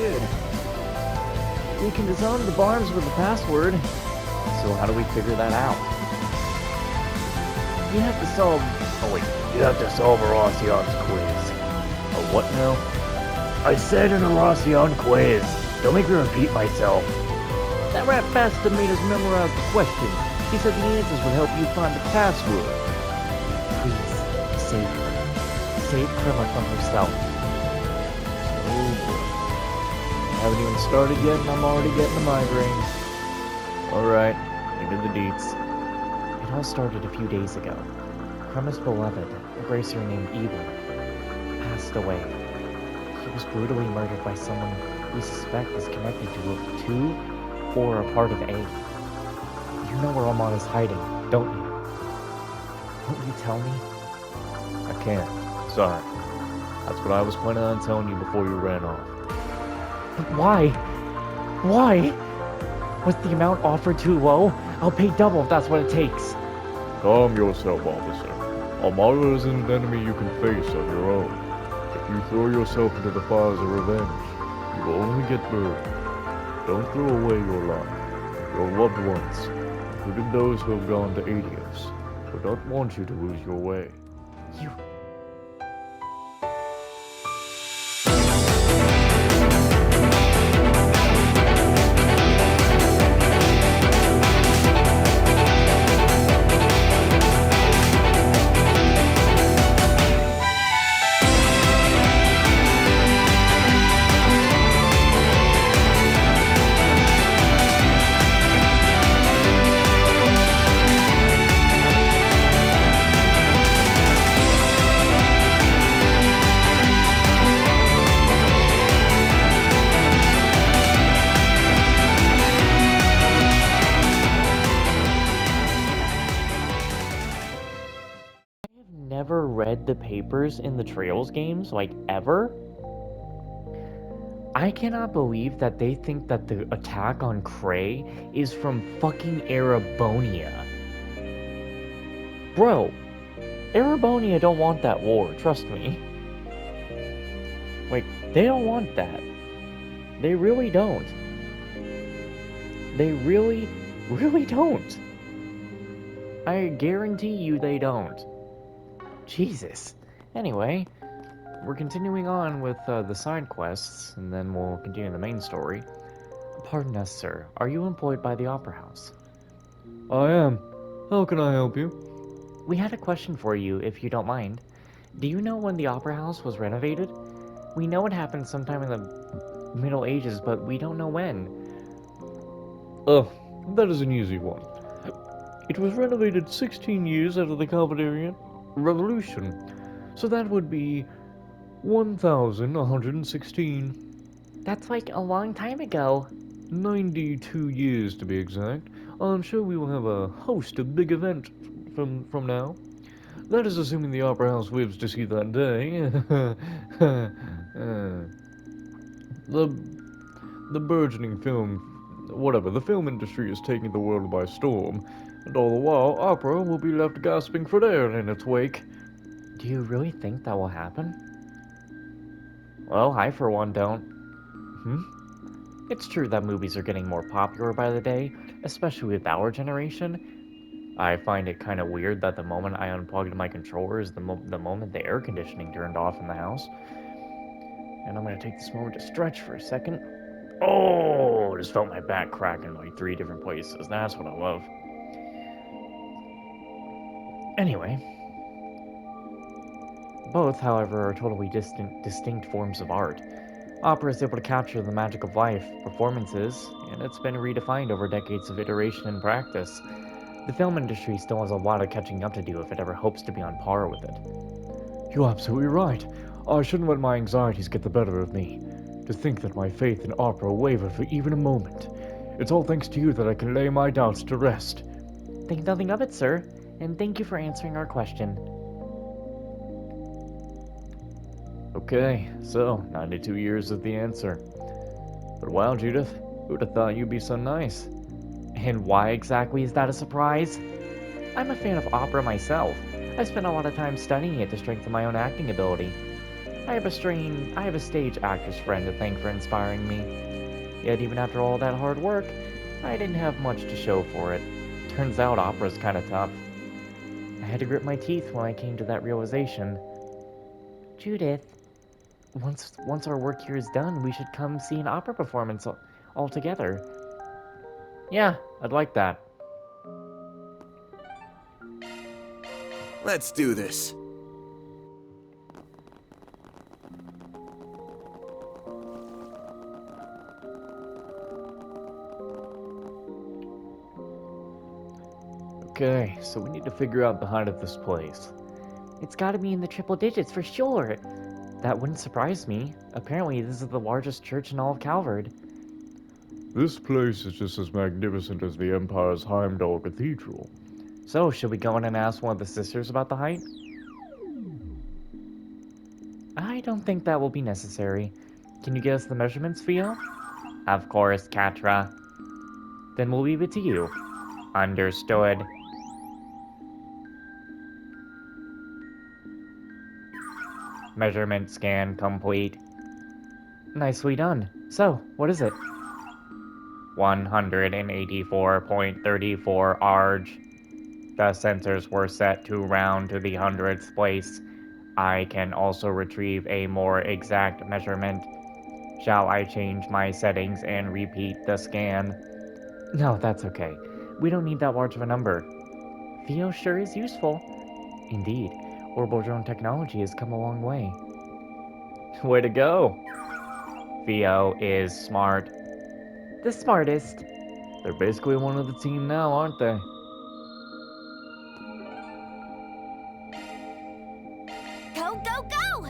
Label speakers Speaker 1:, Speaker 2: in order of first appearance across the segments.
Speaker 1: Good. We can disarm the bombs with the password. So how do we figure that out? You have to solve... Oh wait, you have to solve Horacion's quiz. A what now? I said an Horacion quiz. Don't make me repeat myself. That rat bastard made us memorize the question. He said the answers would help you find the password. Please, save her. Save Krilla from herself. Oh boy. I haven't even started yet and I'm already getting a migraine. Alright, into the deets. It all started a few days ago. Krumma's beloved, a gracer named Evil, passed away. He was brutally murdered by someone we suspect is connected to or a part of A. You know where Amon is hiding, don't you? Won't you tell me? I can't. Sorry. That's what I was planning on telling you before you ran off. But why? Why? Was the amount offered too low? I'll pay double if that's what it takes. Calm yourself, officer. Amara isn't an enemy you can face on your own. If you throw yourself into the fires of revenge, you will only get burned. Don't throw away your life. Your loved ones, including those who have gone to Adios, would not want you to lose your way. You... never read the papers in the Trails games, like, ever. I cannot believe that they think that the attack on Cray is from fucking Erebonia. Bro, Erebonia don't want that war, trust me. Like, they don't want that. They really don't. They really, really don't. I guarantee you they don't. Jesus. Anyway, we're continuing on with the side quests, and then we'll continue the main story. Pardon us, sir. Are you employed by the Opera House? I am. How can I help you? We had a question for you, if you don't mind. Do you know when the Opera House was renovated? We know it happened sometime in the Middle Ages, but we don't know when. Oh, that is an easy one. It was renovated 16 years after the Calvadarian Revolution, so that would be 1116. That's like a long time ago. 92 years to be exact. I'm sure we will have a host of big events from now. That is assuming the Opera House lives to see that day. The burgeoning the film industry is taking the world by storm, and all the while, opera will be left gasping for air in its wake. Do you really think that will happen? Well, I for one don't. It's true that movies are getting more popular by the day, especially with our generation. I find it kind of weird that the moment I unplugged my controller is the moment the air conditioning turned off in the house. And I'm going to take this moment to stretch for a second. Oh, just felt my back crack in like 3 different places. That's what I love. Anyway. Both, however, are totally distinct forms of art. Opera is able to capture the magic of life, performances, and it's been redefined over decades of iteration and practice. The film industry still has a lot of catching up to do if it ever hopes to be on par with it. You're absolutely right. I shouldn't let my anxieties get the better of me. To think that my faith in opera wavered for even a moment. It's all thanks to you that I can lay my doubts to rest. Think nothing of it, sir, and thank you for answering our question. Okay, so 92 years is the answer. But wow, Judith, who'd have thought you'd be so nice? And why exactly is that a surprise? I'm a fan of opera myself. I've spent a lot of time studying it to strengthen my own acting ability.
Speaker 2: I have a stage actress friend to thank for inspiring me. Yet even after all that hard work, I didn't have much to show for it. Turns out opera's kinda tough. I had to grit my teeth when I came to that realization. Judith, once our work here is done, we should come see an opera performance all together. Yeah, I'd like that.
Speaker 3: Let's do this.
Speaker 1: Okay, so we need to figure out the height of this place.
Speaker 2: It's gotta be in the triple digits for sure. That wouldn't surprise me. Apparently, this is the largest church in all of Calvard.
Speaker 1: This place is just as magnificent as the Empire's Heimdall Cathedral.
Speaker 2: So, should we go in and ask one of the sisters about the height? I don't think that will be necessary. Can you give us the measurements, Theo? Of course, Katra. Then we'll leave it to you. Understood. Measurement scan complete. Nicely done. So, what is it? 184.34 arg. The sensors were set to round to the hundredth place. I can also retrieve a more exact measurement. Shall I change my settings and repeat the scan? No, that's okay. We don't need that large of a number. Theo sure is useful. Indeed, orbital drone technology has come a long way. Way to go! Theo is smart. The smartest.
Speaker 1: They're basically one of the team now, aren't they?
Speaker 4: Go, go, go!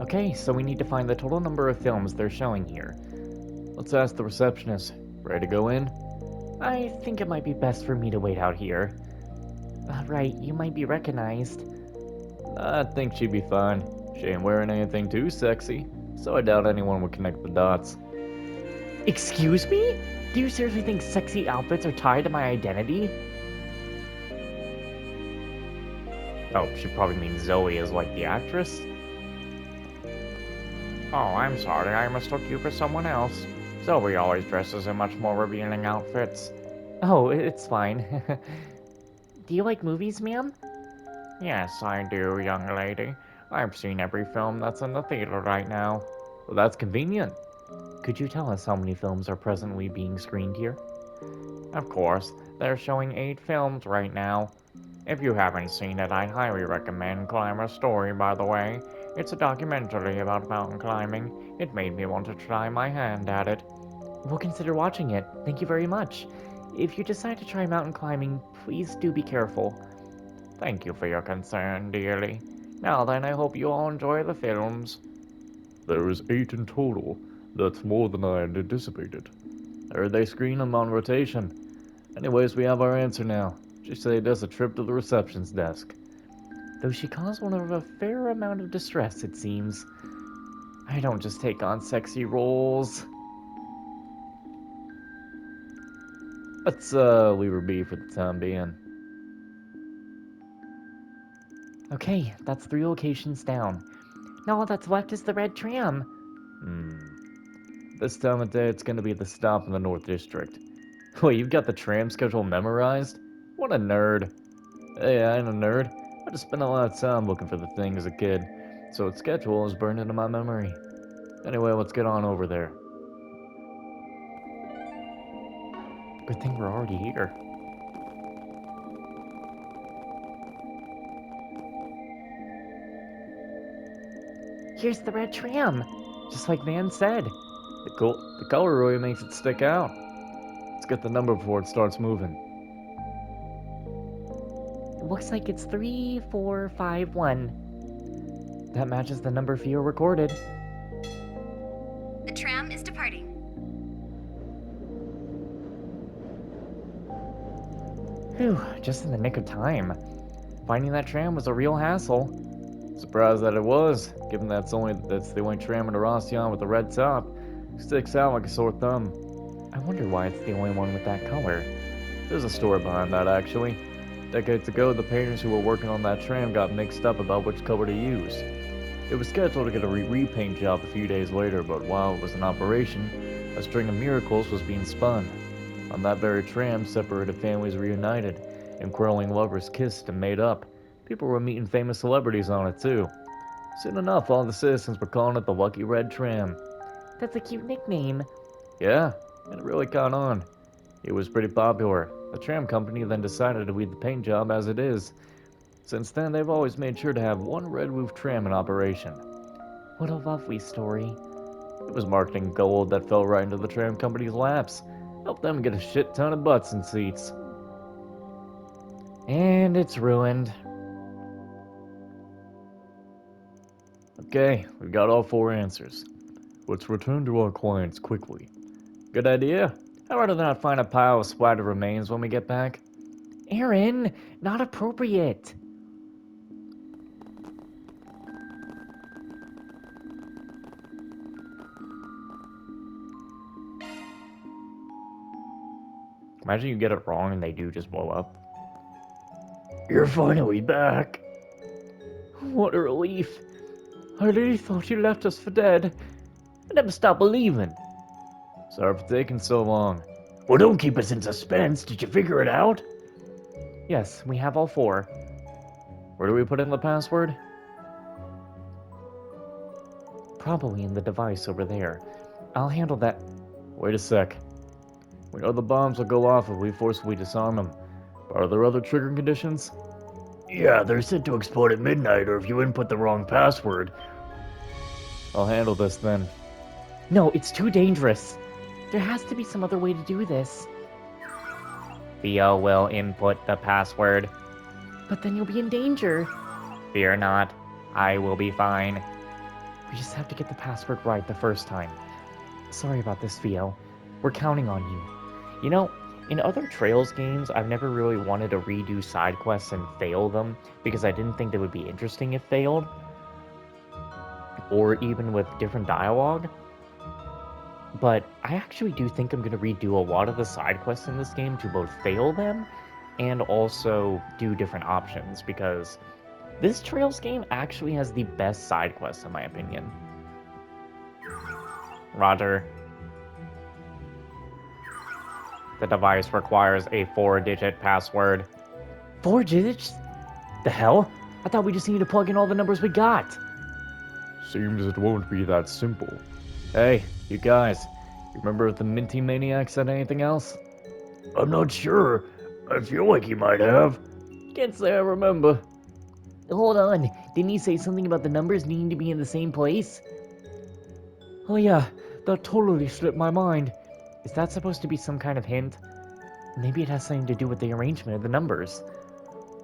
Speaker 2: Okay, so we need to find the total number of films they're showing here.
Speaker 1: Let's ask the receptionist. Ready to go in?
Speaker 2: I think it might be best for me to wait out here. Right, you might be recognized.
Speaker 1: I think she'd be fine. She ain't wearing anything too sexy, so I doubt anyone would connect the dots.
Speaker 2: Excuse me? Do you seriously think sexy outfits are tied to my identity? Oh, she probably means Zoe as like the actress? Oh, I'm sorry, I mistook you for someone else. Zoe always dresses in much more revealing outfits. Oh, it's fine. Do you like movies, ma'am? Yes, I do, young lady. I've seen every film that's in the theater right now.
Speaker 1: Well, that's convenient.
Speaker 2: Could you tell us how many films are presently being screened here? Of course, they're showing 8 films right now. If you haven't seen it, I highly recommend Climber's Story, by the way. It's a documentary about mountain climbing. It made me want to try my hand at it. We'll consider watching it. Thank you very much. If you decide to try mountain climbing, please do be careful. Thank you for your concern, dearly. Now then, I hope you all enjoy the films.
Speaker 1: There is 8 in total. That's more than I had anticipated. I heard they screen them on rotation. Anyways, we have our answer now. She saved us a trip to the reception's desk.
Speaker 2: Though she caused one of a fair amount of distress, it seems. I don't just take on sexy roles.
Speaker 1: Let's leave her be for the time being.
Speaker 2: Okay, that's 3 locations down. Now all that's left is the red tram.
Speaker 1: This time of day, it's gonna be the stop in the North District. Wait, you've got the tram schedule memorized? What a nerd. Hey, I ain't a nerd. I just spent a lot of time looking for the thing as a kid, so its schedule is burned into my memory. Anyway, let's get on over there.
Speaker 2: Good thing we're already here. Here's the red tram, just like Van said.
Speaker 1: The color really makes it stick out. Let's get the number before it starts moving.
Speaker 2: It looks like it's 3451. That matches the number Theo recorded.
Speaker 4: The tram is departing.
Speaker 2: Whew, just in the nick of time. Finding that tram was a real hassle.
Speaker 1: Surprised that it was, given that's the only tram in Orosion with a red top. Sticks out like a sore thumb.
Speaker 2: I wonder why it's the only one with that color. There's a story behind that, actually. Decades ago, the painters who were working on that tram got mixed up about which color to use. It was scheduled to get a repaint job a few days later, but while it was in operation, a string of miracles was being spun. On that very tram, separated families reunited, and quarreling lovers kissed and made up. People were meeting famous celebrities on it, too. Soon enough, all the citizens were calling it the Lucky Red Tram.
Speaker 3: That's a cute nickname.
Speaker 2: Yeah, and it really caught on. It was pretty popular. The tram company then decided to leave the paint job as it is. Since then, they've always made sure to have one red roof tram in operation.
Speaker 3: What a lovely story.
Speaker 2: It was marketing gold that fell right into the tram company's laps. Helped them get a shit ton of butts and seats.
Speaker 3: And it's ruined.
Speaker 2: Okay, we've got all 4 answers. Let's return to our clients quickly. Good idea. I'd rather not find a pile of splattered remains when we get back.
Speaker 3: Aaron, not appropriate.
Speaker 2: Imagine you get it wrong and they do just blow up.
Speaker 1: You're finally back.
Speaker 3: What a relief. I really thought you left us for dead. I never stopped believing.
Speaker 2: Sorry for taking so long.
Speaker 1: Well, don't keep us in suspense. Did you figure it out?
Speaker 3: Yes, we have all 4.
Speaker 2: Where do we put in the password?
Speaker 3: Probably in the device over there. I'll handle that.
Speaker 2: Wait a sec. We know the bombs will go off if we forcibly disarm them. But are there other triggering conditions?
Speaker 1: Yeah, they're set to explode at midnight, or if you input the wrong password.
Speaker 2: I'll handle this then.
Speaker 3: No, it's too dangerous. There has to be some other way to do this.
Speaker 2: Theo will input the password.
Speaker 3: But then you'll be in danger.
Speaker 2: Fear not. I will be fine.
Speaker 3: We just have to get the password right the first time. Sorry about this, Theo. We're counting on you.
Speaker 2: You know, in other Trails games, I've never really wanted to redo side quests and fail them because I didn't think they would be interesting if failed. Or even with different dialogue. But I actually do think I'm going to redo a lot of the side quests in this game to both fail them and also do different options because this Trails game actually has the best side quests in my opinion. Roger. The device requires a 4-digit password.
Speaker 3: 4 digits? The hell? I thought we just needed to plug in all the numbers we got.
Speaker 2: Seems it won't be that simple. Hey, you guys, you remember if the Minty Maniac said anything else?
Speaker 1: I'm not sure. I feel like he might have.
Speaker 2: Can't say I remember.
Speaker 3: Hold on, didn't he say something about the numbers needing to be in the same place? Oh yeah, that totally slipped my mind. Is that supposed to be some kind of hint? Maybe it has something to do with the arrangement of the numbers.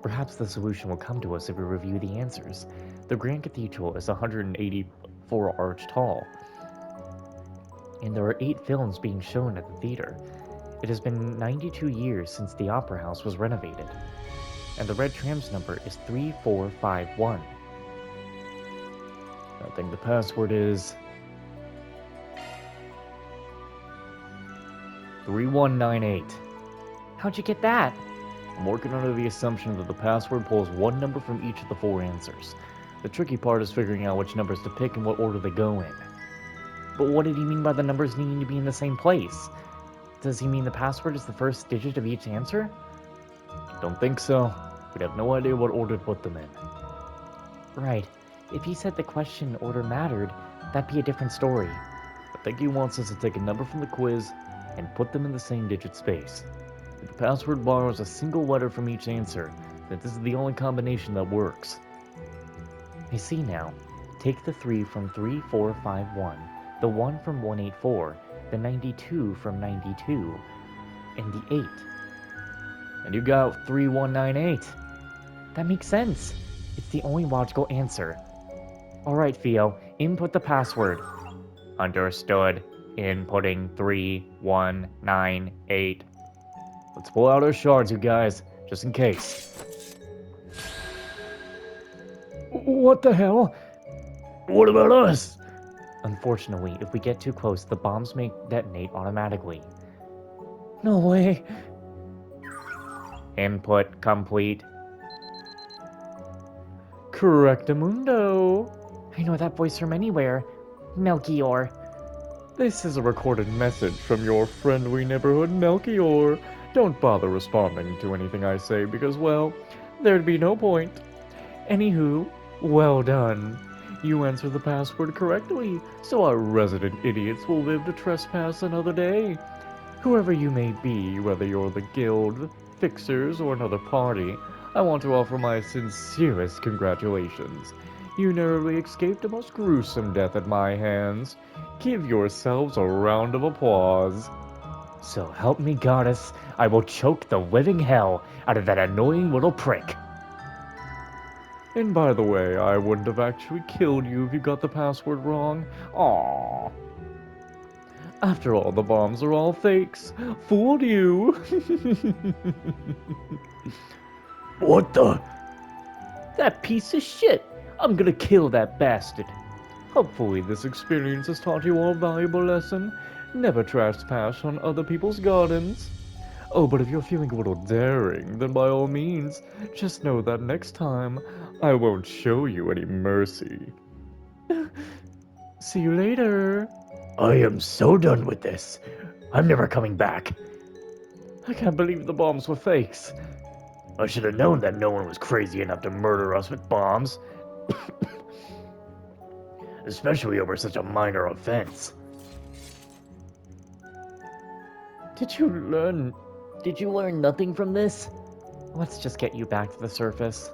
Speaker 3: Perhaps the solution will come to us if we review the answers. The Grand Cathedral is 184 arch tall, and there are 8 films being shown at the theater. It has been 92 years since the Opera House was renovated, and the red tram's number is 3451.
Speaker 2: I think the password is 3198.
Speaker 3: How'd you get that?
Speaker 2: I'm working under the assumption that the password pulls one number from each of the 4 answers. The tricky part is figuring out which numbers to pick and what order they go in.
Speaker 3: But what did he mean by the numbers needing to be in the same place? Does he mean the password is the first digit of each answer?
Speaker 2: Don't think so. We'd have no idea what order to put them in.
Speaker 3: Right. If he said the question order mattered, that'd be a different story.
Speaker 2: I think he wants us to take a number from the quiz and put them in the same digit space. If the password borrows a single letter from each answer, then this is the only combination that works.
Speaker 3: I see now. Take the 3 from 3451, the 1 from 184, the 92 from 92, and the 8.
Speaker 2: And you got 3198.
Speaker 3: That makes sense. It's the only logical answer. Alright, Theo, input the password.
Speaker 2: Understood. Inputting 3198. Let's pull out our shards, you guys, just in case.
Speaker 3: What the hell?
Speaker 1: What about us?
Speaker 3: Unfortunately, if we get too close, the bombs may detonate automatically.
Speaker 2: No way. Input complete. Correctamundo.
Speaker 3: I know that voice from anywhere. Melchior.
Speaker 2: This is a recorded message from your friendly neighborhood Melchior. Don't bother responding to anything I say because, well, there'd be no point. Anywho, well done. You answered the password correctly, so our resident idiots will live to trespass another day. Whoever you may be, whether you're the guild, fixers, or another party, I want to offer my sincerest congratulations. You narrowly escaped a most gruesome death at my hands. Give yourselves a round of applause.
Speaker 3: So help me, goddess, I will choke the living hell out of that annoying little prick.
Speaker 2: And by the way, I wouldn't have actually killed you if you got the password wrong. Aww. After all, the bombs are all fakes. Fooled you.
Speaker 1: What the?
Speaker 3: That piece of shit! I'm gonna kill that bastard.
Speaker 2: Hopefully this experience has taught you all a valuable lesson. Never trespass on other people's gardens. Oh, but if you're feeling a little daring, then by all means, just know that next time, I won't show you any mercy. See you later.
Speaker 1: I am so done with this. I'm never coming back.
Speaker 2: I can't believe the bombs were fakes.
Speaker 1: I should have known that no one was crazy enough to murder us with bombs. Especially over such a minor offense.
Speaker 3: Did you learn nothing from this? Let's just get you back to the surface.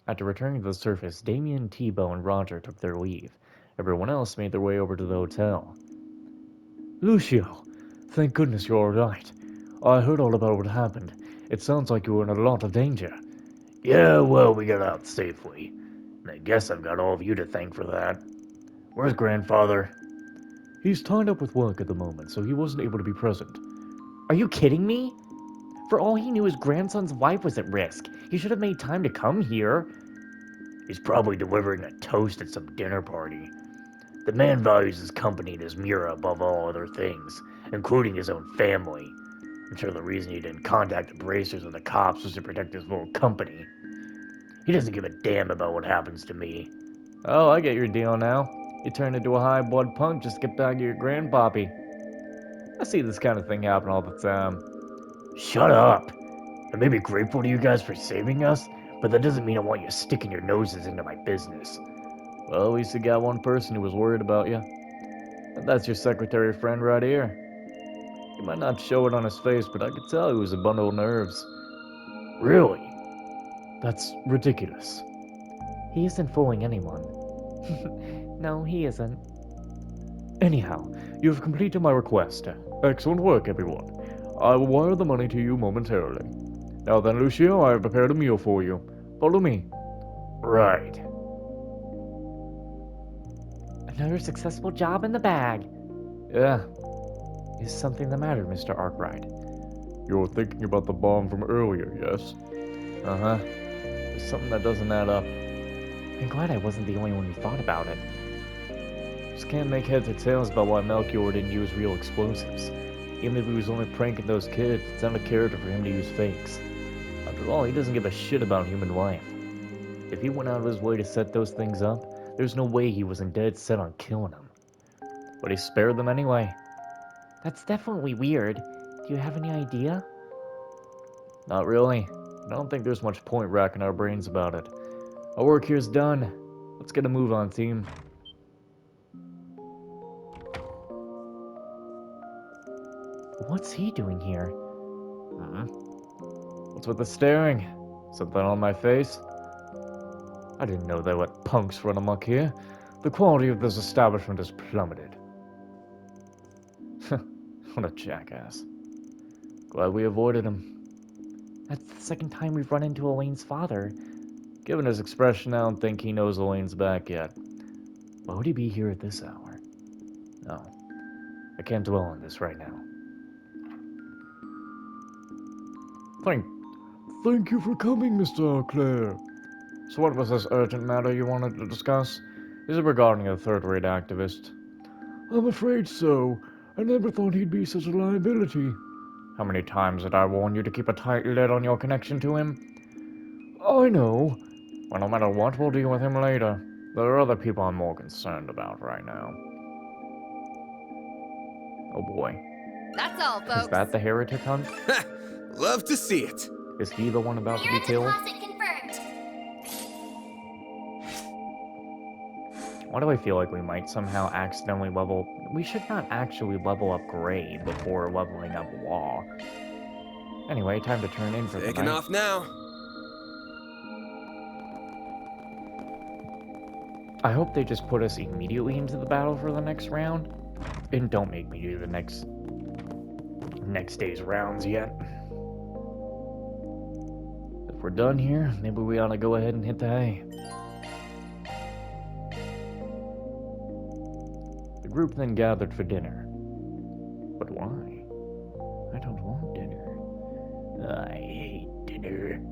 Speaker 2: After returning to the surface, Damien, T-Bow, and Roger took their leave. Everyone else made their way over to the hotel. Lucio, thank goodness you're alright. I heard all about what happened. It sounds like you were in a lot of danger.
Speaker 1: Yeah, well, we got out safely. And I guess I've got all of you to thank for that. Where's Grandfather?
Speaker 2: He's tied up with work at the moment, so he wasn't able to be present.
Speaker 3: Are you kidding me? For all he knew, his grandson's wife was at risk. He should have made time to come here.
Speaker 1: He's probably delivering a toast at some dinner party. The man values his company and his Mira above all other things, including his own family. I'm sure the reason he didn't contact the bracers or the cops was to protect his little company. He doesn't give a damn about what happens to me.
Speaker 2: Oh, I get your deal now. You turned into a high-blood punk just to get back to your grandpappy. I see this kind of thing happen all the time.
Speaker 1: Shut up! I may be grateful to you guys for saving us, but that doesn't mean I want you sticking your noses into my business.
Speaker 2: Well, at least you got one person who was worried about you. And that's your secretary friend right here. He might not show it on his face, but I could tell he was a bundle of nerves.
Speaker 1: Really?
Speaker 2: That's ridiculous.
Speaker 3: He isn't fooling anyone. No, he isn't.
Speaker 2: Anyhow, you have completed my request. Excellent work, everyone. I will wire the money to you momentarily. Now then, Lucio, I have prepared a meal for you. Follow me.
Speaker 1: Right.
Speaker 3: Another successful job in the bag.
Speaker 2: Yeah,
Speaker 3: Is something the matter, Mr. Arkwright?
Speaker 2: you're thinking about the bomb from earlier, yes? Uh-huh. There's something that doesn't add up.
Speaker 3: I'm glad I wasn't the only one who thought about it.
Speaker 2: Just can't make heads or tails about why Melchior didn't use real explosives. Even if he was only pranking those kids, it's out of character for him to use fakes. After all, he doesn't give a shit about human life. If he went out of his way to set those things up, there's no way he wasn't dead set on killing them. But he spared them anyway.
Speaker 3: That's definitely weird. Do you have any idea?
Speaker 2: Not really. I don't think there's much point racking our brains about it. Our work here's done. Let's get a move on, team.
Speaker 3: What's he doing here?
Speaker 2: What's with the staring? Something on my face? I didn't know they let punks run amok here. The quality of this establishment has plummeted. What a jackass. Glad we avoided him.
Speaker 3: That's the second time we've run into Elaine's father.
Speaker 2: Given his expression, I don't think he knows Elaine's back yet. Why would he be here at this hour? No, I can't dwell on this right now. Thank you for coming, Mr. Clare. So what was this urgent matter you wanted to discuss? Is it regarding a third-rate activist? I'm afraid so.
Speaker 1: I never thought he'd be such a liability.
Speaker 2: How many times did I warn you to keep a tight lid on your connection to him?
Speaker 1: I know.
Speaker 2: Well, no matter what, we'll deal with him later. There are other people I'm more concerned about right now. Oh boy.
Speaker 4: That's all, folks.
Speaker 2: Is that the heretic hunt?
Speaker 5: Love to see it.
Speaker 2: Is he the one about to be
Speaker 4: Clear
Speaker 2: killed?
Speaker 4: deposit confirmed.
Speaker 2: Why do I feel like we might somehow accidentally level... We should not actually level up Gray before leveling up Law. Anyway, time to turn in for the
Speaker 5: Taking
Speaker 2: night.
Speaker 5: off now.
Speaker 2: I hope they just put us immediately into the battle for the next round. And don't make me do the next day's rounds yet. If we're done here, maybe we ought to go ahead and hit the hay. The group then gathered for dinner. But why? I don't want dinner. I hate dinner.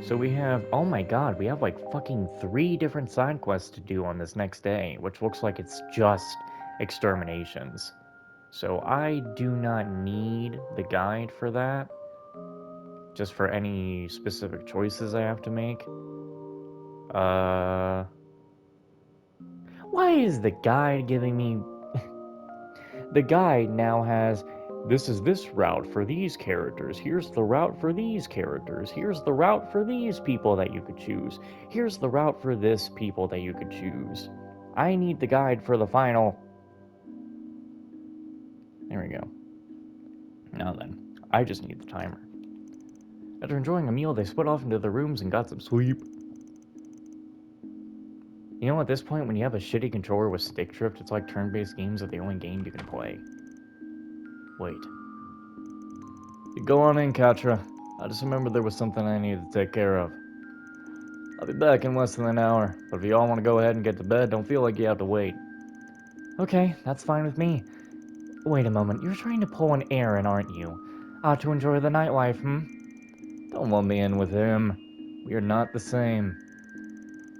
Speaker 2: So we have, oh my god, we have like fucking 3 different side quests to do on this next day, which looks like it's just exterminations. So I do not need the guide for that, just for any specific choices I have to make. Why is the guide giving me... The guide now has, this is this route for these characters, here's the route for these characters, here's the route for these people that you could choose, here's the route for this people that you could choose. I need the guide for the final. There we go. Now then, I just need the timer. After enjoying a meal, they split off into their rooms and got some sleep. You know, at this point, when you have a shitty controller with stick drift, it's like turn-based games are the only game you can play. Wait. Go on in, Katra. I just remembered there was something I needed to take care of. I'll be back in less than an hour, but if you all want to go ahead and get to bed, don't feel like you have to wait. Okay, that's fine with me. Wait a moment, you're trying to pull an Aaron, aren't you? To enjoy the nightlife, Don't lump me in with him. We are not the same.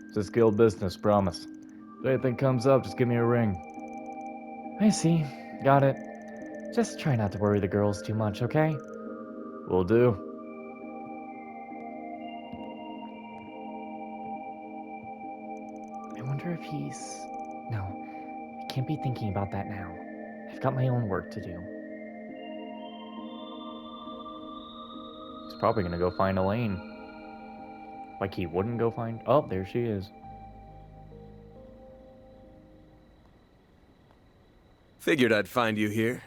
Speaker 2: It's a skilled business, promise. If anything comes up, just give me a ring. I see. Got it. Just try not to worry the girls too much, okay? Will do. I wonder if he's... No, I can't be thinking about that now. I've got my own work to do. He's probably gonna go find Elaine. Like he wouldn't go find... Oh, there she is.
Speaker 5: Figured I'd find you here.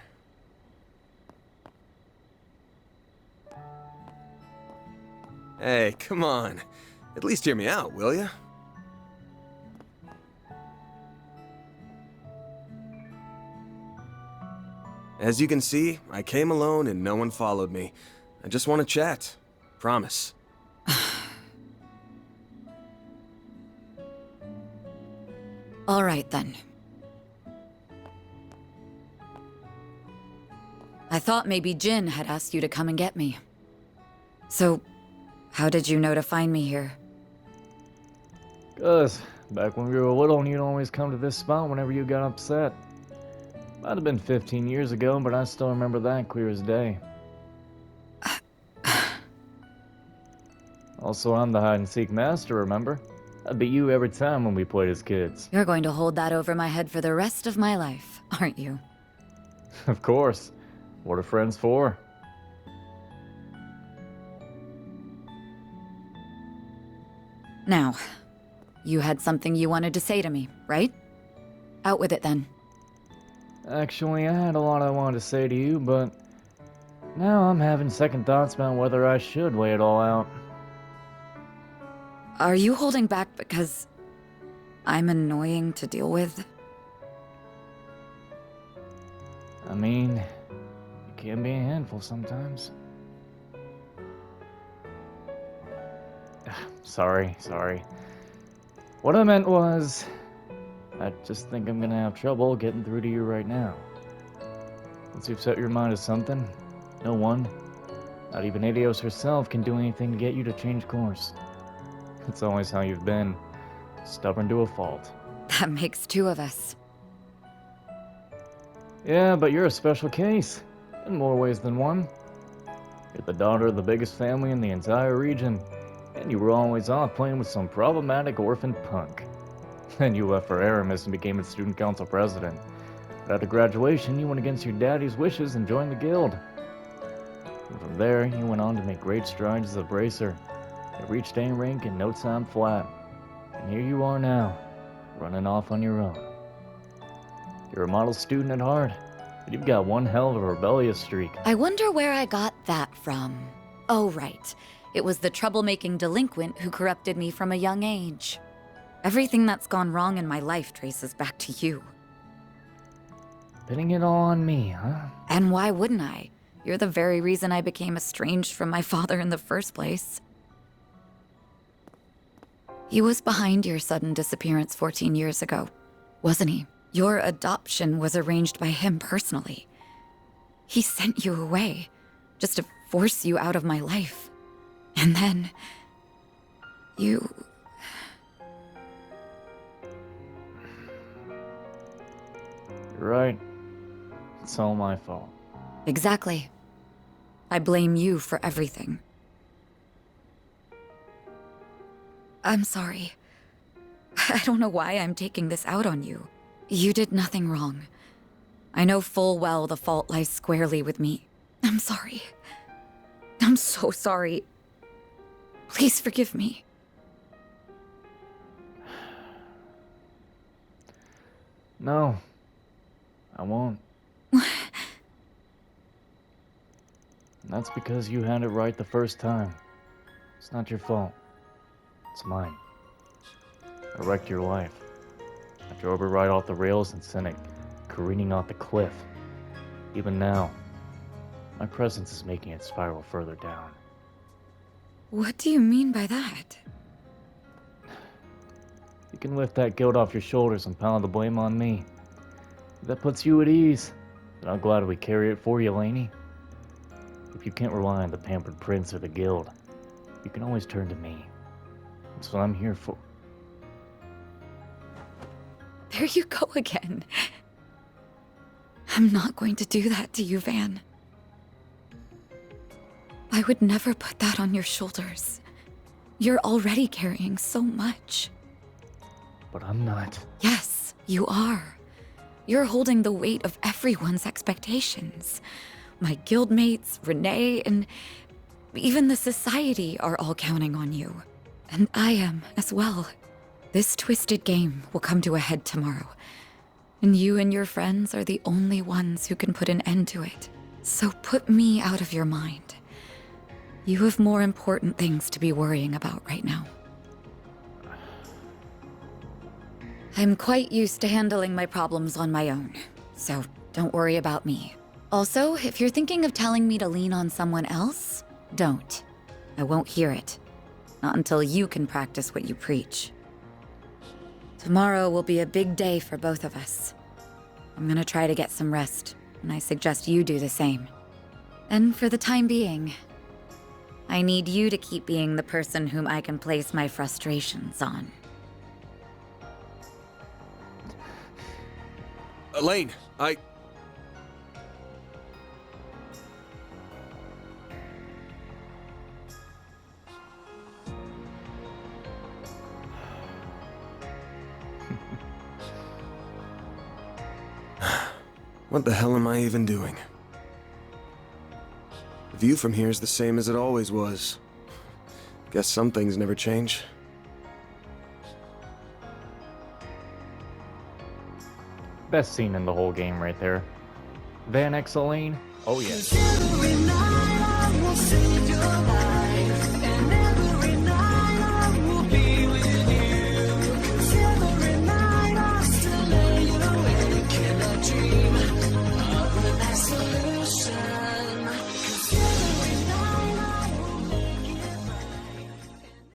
Speaker 5: Hey, come on. At least hear me out, will ya? As you can see, I came alone and no one followed me. I just want to chat. Promise.
Speaker 6: All right, then. I thought maybe Jin had asked you to come and get me. So, how did you know to find me here?
Speaker 2: 'Cause back when we were little, you'd always come to this spot whenever you got upset. Might have been 15 years ago, but I still remember that clear as day. Also, I'm the hide-and-seek master, remember? I beat you every time when we played as kids.
Speaker 6: You're going to hold that over my head for the rest of my life, aren't you?
Speaker 2: Of course. What are friends for?
Speaker 6: Now, you had something you wanted to say to me, right? Out with it then.
Speaker 2: Actually, I had a lot I wanted to say to you, but now I'm having second thoughts about whether I should lay it all out.
Speaker 6: Are you holding back because I'm annoying to deal with?
Speaker 2: I mean, it can be a handful sometimes. Sorry. What I meant was,
Speaker 3: I just think I'm gonna have trouble getting through to you right now. Once you've set your mind to something, no one, not even Idios herself, can do anything to get you to change course. It's always how you've been, stubborn to a fault.
Speaker 6: That makes two of us.
Speaker 3: Yeah, but you're a special case, in more ways than one. You're the daughter of the biggest family in the entire region, and you were always off playing with some problematic orphan punk. Then you left for Aramis and became its student council president. But after graduation, you went against your daddy's wishes and joined the guild. And from there, you went on to make great strides as a bracer. You reached A rank in no time flat. And here you are now, running off on your own. You're a model student at heart, but you've got one hell of a rebellious streak.
Speaker 6: I wonder where I got that from. Oh, right. It was the troublemaking delinquent who corrupted me from a young age. Everything that's gone wrong in my life traces back to you.
Speaker 3: Pinning it all on me, huh?
Speaker 6: And why wouldn't I? You're the very reason I became estranged from my father in the first place. He was behind your sudden disappearance 14 years ago, wasn't he? Your adoption was arranged by him personally. He sent you away, just to force you out of my life. And then... you...
Speaker 3: You're right. It's all my fault.
Speaker 6: Exactly. I blame you for everything. I'm sorry. I don't know why I'm taking this out on you. You did nothing wrong. I know full well the fault lies squarely with me. I'm sorry. I'm so sorry. Please forgive me.
Speaker 3: No, I won't. And that's because you had it right the first time. It's not your fault. It's mine. I wrecked your life. I drove her right off the rails and sent it careening off the cliff. Even now, my presence is making it spiral further down.
Speaker 6: What do you mean by that?
Speaker 3: You can lift that guilt off your shoulders and pile the blame on me. If that puts you at ease, then I'll gladly carry it for you, Lainey. If you can't rely on the pampered prince or the guild, you can always turn to me. That's what I'm here for.
Speaker 6: There you go again. I'm not going to do that to you, Van. I would never put that on your shoulders. You're already carrying so much.
Speaker 3: But I'm not.
Speaker 6: Yes, you are. You're holding the weight of everyone's expectations. My guildmates, Renee, and even the society are all counting on you. And I am as well. This twisted game will come to a head tomorrow. And you and your friends are the only ones who can put an end to it. So put me out of your mind. You have more important things to be worrying about right now. I'm quite used to handling my problems on my own, so don't worry about me. Also, if you're thinking of telling me to lean on someone else, don't. I won't hear it. Not until you can practice what you preach. Tomorrow will be a big day for both of us. I'm gonna try to get some rest, and I suggest you do the same. And for the time being, I need you to keep being the person whom I can place my frustrations on.
Speaker 5: Elaine, What the hell am I even doing? The view from here is the same as it always was. Guess some things never change.
Speaker 3: Best scene in the whole game right there. Van Exelane? Oh yeah.
Speaker 7: Every night I will sing